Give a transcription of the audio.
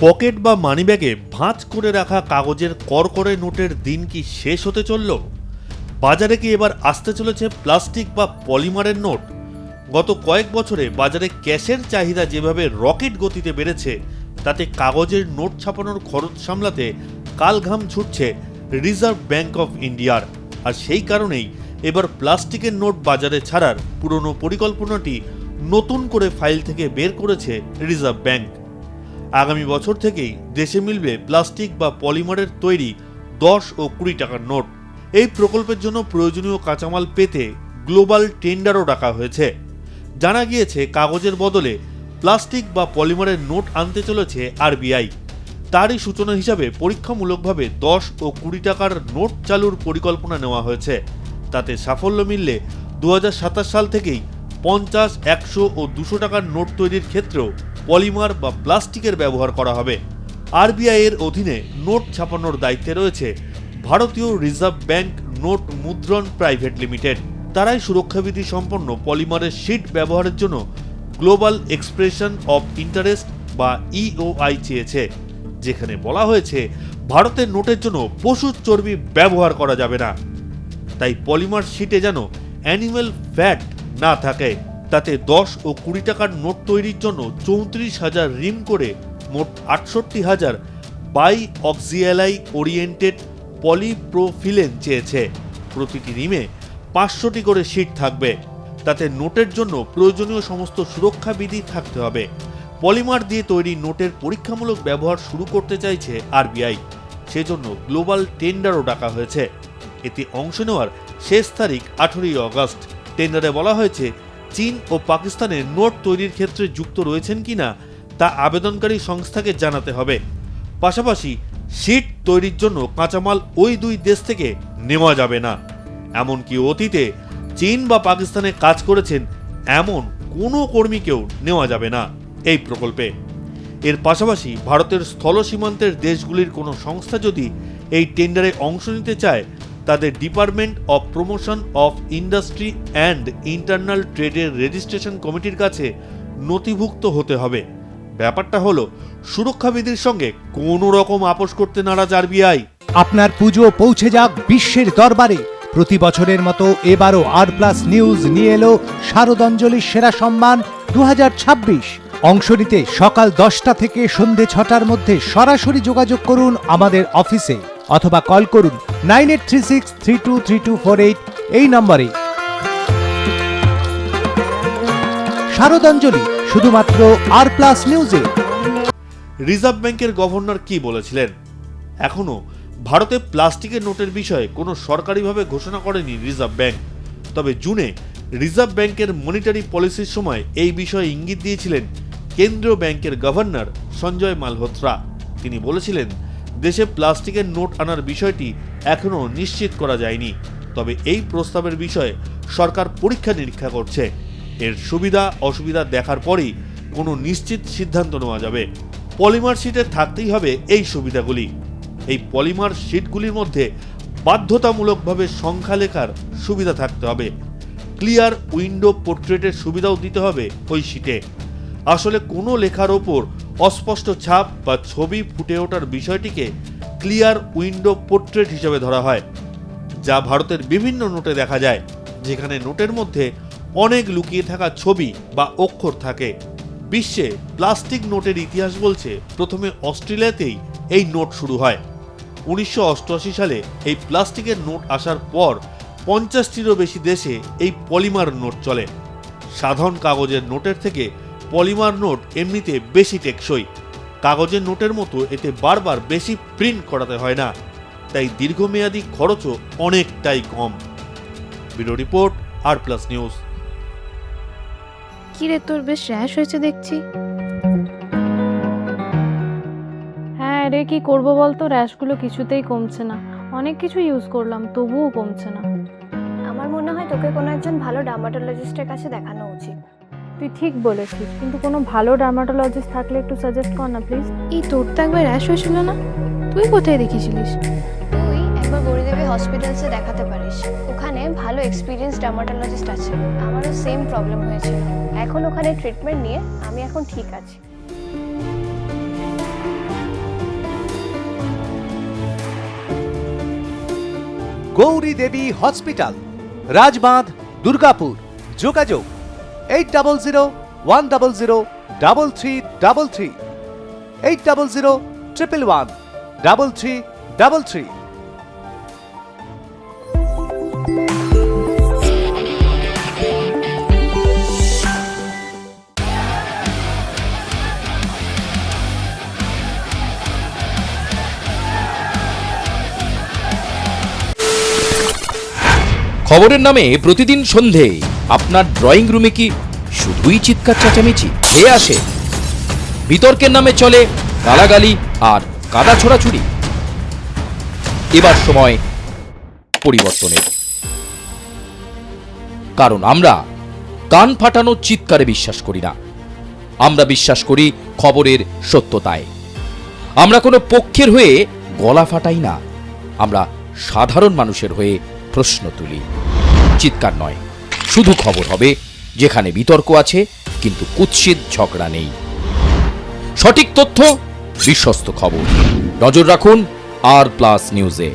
Pocket বা মানিব্যাগে ভাঁজ করে রাখা কাগজের করকরে নোটের দিন কি শেষ হতে চলল? বাজারে কি এবার আসতে চলেছে প্লাস্টিক বা পলিমারের নোট? গত কয়েক বছরে বাজারে ক্যাশের চাহিদা যেভাবে রকেট গতিতে বেড়েছে, তাতে কাগজের নোট ছাপানোর খরচ সামলাতে কালঘাম ছুটছে রিজার্ভ ব্যাঙ্ক অফ ইন্ডিয়ার। আর সেই কারণেই এবার প্লাস্টিকের নোট বাজারে ছাড়ার পুরনো পরিকল্পনাটি নতুন করে ফাইল থেকে বের করেছে রিজার্ভ ব্যাঙ্ক। আগামী বছর থেকেই দেশে মিলবে প্লাস্টিক বা পলিমারের তৈরি 10 ও 20 টাকার নোট। এই প্রকল্পের জন্য প্রয়োজনীয় কাঁচামাল পেতে গ্লোবাল টেন্ডারও ডাকা হয়েছে। জানা গিয়েছে কাগজের বদলে প্লাস্টিক বা পলিমারের নোট আনতে চলেছে আরবিআই। তারই সূচনা হিসাবে পরীক্ষামূলকভাবে 10 ও 20 টাকার নোট চালুর পরিকল্পনা নেওয়া হয়েছে। তাতে সাফল্য মিললে 2027 সাল থেকেই 50, 100 ও 200 টাকার নোট তৈরির ক্ষেত্রেও পলিমার বা প্লাস্টিকের ব্যবহার করা হবে। আরবিআই এর অধীনে নোট ছাপানোর দায়িত্বে রয়েছে ভারতীয় রিজার্ভ ব্যাংক নোট মুদ্রণ প্রাইভেট লিমিটেড। তারাই সুরক্ষাবিধি সম্পন্ন পলিমারের শিট ব্যবহারের জন্য গ্লোবাল এক্সপ্রেশন অফ ইন্টারেস্ট বা ইওআই চেয়েছে, যেখানে বলা হয়েছে ভারতের নোটের জন্য পশুর চর্বি ব্যবহার করা যাবে না। তাই পলিমার শিটে যেন অ্যানিম্যাল ফ্যাট না থাকে। তাতে 10 ও 20 টাকার নোট তৈরির জন্য 34,000 রিম করে মোট 68,000 বাই অক্সিয়ালাই ওরিয়েন্টেড পলিপ্রোফিলেন চেয়েছে। প্রতিটি রিমে 500টি করে শিট থাকবে। তাতে নোটের জন্য প্রয়োজনীয় সমস্ত সুরক্ষা বিধি থাকতে হবে। পলিমার দিয়ে তৈরি নোটের পরীক্ষামূলক ব্যবহার শুরু করতে চাইছে আরবিআই। সেজন্য গ্লোবাল টেন্ডারও ডাকা হয়েছে। এতে অংশ নেওয়ার শেষ তারিখ 18 আগস্ট। টেন্ডারে বলা হয়েছে চীন ও পাকিস্তানের নোট তৈরির ক্ষেত্রে যুক্ত রয়েছেন কিনা তা আবেদনকারী সংস্থাকে জানাতে হবে। পাশাপাশি শিট তৈরির জন্য কাঁচামাল ওই দুই দেশ থেকে নেওয়া যাবে না। এমনকি অতীতে চীন বা পাকিস্তানে কাজ করেছেন এমন কোনো কর্মীকেও নেওয়া যাবে না এই প্রকল্পে। এর পাশাপাশি ভারতের স্থল সীমান্তের দেশগুলির কোনো সংস্থা যদি এই টেন্ডারে অংশ নিতে চায়, তাদের department of promotion of industry and internal ট্রেডের রেজিস্ট্রেশন কমিটির কাছে নথিভুক্ত হতে হবে। ব্যাপারটা হলো সুরক্ষাবিধির সঙ্গে কোনো রকম আপোষ করতে নারাজ আরবিআই। আপনার পুজো পৌঁছে যাক বিশ্বের দরবারে। প্রতি বছরের মতো এবারও আর+ নিউজ নিয়ে এলো শারদাঞ্জলির সেরা সম্মান 2026। অংশ নিতে সকাল 10টা থেকে সন্ধে 6টার মধ্যে সরাসরি যোগাযোগ করুন আমাদের অফিসে অথবা কল করুন 9836323248 এই নম্বরে। শারদাঞ্জলি শুধুমাত্র আর+ নিউজে। রিজার্ভ ব্যাংকের গভর্নর কি বলেছিলেন? এখনো ভারতে প্লাস্টিকের নোটের বিষয়ে কোনো সরকারিভাবে ঘোষণা করেনি রিজার্ভ ব্যাংক। তবে জুনে রিজার্ভ ব্যাংকের মনিটারি পলিসির সময় এই বিষয়ে ইঙ্গিত দিয়েছিলেন কেন্দ্রীয় ব্যাংকের গভর্নর সঞ্জয় মালহোত্রা। তিনি বলেছিলেন দেশে প্লাস্টিকের নোট আনার বিষয়টি এখনও নিশ্চিত করা যায়নি, তবে এই প্রস্তাবের বিষয়ে সরকার পরীক্ষা নিরীক্ষা করছে। এর সুবিধা অসুবিধা দেখার পরই কোনো নিশ্চিত সিদ্ধান্ত নেওয়া যাবে। পলিমার শিটে থাকতেই হবে এই সুবিধাগুলি। এই পলিমার শিটগুলির মধ্যে বাধ্যতামূলকভাবে সংখ্যা লেখার সুবিধা থাকতে হবে। ক্লিয়ার উইন্ডো পোর্ট্রেটের সুবিধাও দিতে হবে ওই শিটে। আসলে কোনো লেখার ওপর অস্পষ্ট ছাপ বা ছবি ফুটে ওঠার বিষয়টিকে ক্লিয়ার উইন্ডো পোর্ট্রেট হিসেবে ধরা হয়, যা ভারতের বিভিন্ন নোটে দেখা যায়, যেখানে নোটের মধ্যে অনেক লুকিয়ে থাকা ছবি বা অক্ষর থাকে। বিশ্বে প্লাস্টিক নোটের ইতিহাস বলছে প্রথমে অস্ট্রেলিয়াতেই এই নোট শুরু হয়। 1988 সালে এই প্লাস্টিকের নোট আসার পর 50টিরও বেশি দেশে এই পলিমার নোট চলে। সাধারণ কাগজের নোটের থেকে পলিমার নোট এমনিতে বেশি টেকসই। কাগজের নোটের মতো এতে বারবার বেশি প্রিন্ট করাতে হয় না, তাই দীর্ঘমেয়াদী খরচও অনেকটাই কম। ব্যুরো রিপোর্ট আর+ নিউজ। কিরে, তোর বেশ র্যাশ হয়েছে দেখছি। হ্যাঁ রে, কি করবো বলতো, র্যাশগুলো কিছুতেই কমছে না। অনেক কিছু ইউজ করলাম তবুও কমছে না। আমার মনে হয় তোকে কোনো একজন ভালো ডার্মাটোলজিস্টের কাছে দেখানো উচিত। তুই ঠিক বলেছিস, কিন্তু কোনো ভালো ডার্মাটোলজিস্ট থাকলে একটু সাজেস্ট কর না প্লিজ। এই তোর তো একবার র্যাশ হয়েছিল না? তুই কোথায় দেখিয়েছিলিস? তুই একবার গৌরীদেবী হসপিটালসে দেখাতে পারিস। ওখানে ভালো এক্সপিরিয়েন্স ডার্মাটোলজিস্ট আছে। আমারও সেম প্রবলেম হয়েছিল। এখন ওখানে ট্রিটমেন্ট নিয়ে আমি এখন ঠিক আছি। গৌরী দেবী হসপিটাল, রাজবাঁধ, দুর্গাপুর। যোগাযোগ 8001003333, 8001113333। খবরের নামে প্রতিদিন সন্ধে আপনার ড্রয়িং রুমে কি শুধুই চিৎকার চেঁচামেচি হে আসে? বিতর্কের নামে চলে গালাগালি আর কাদা ছোড়াছুড়ি। এবার সময় পরিবর্তনের, কারণ আমরা কান ফাটানো চিৎকারে বিশ্বাস করি না। আমরা বিশ্বাস করি খবরের সত্যতায়। আমরা কোনো পক্ষের হয়ে গলা ফাটাই না, আমরা সাধারণ মানুষের হয়ে প্রশ্ন তুলি। চিৎকার নয়, শুধু খবর হবে যেখানে বিতর্ক আছে কিন্তু কুৎসিত ঝগড়া নেই। সঠিক তথ্য, বিশ্বস্ত খবর। নজর রাখুন আর প্লাস নিউজে।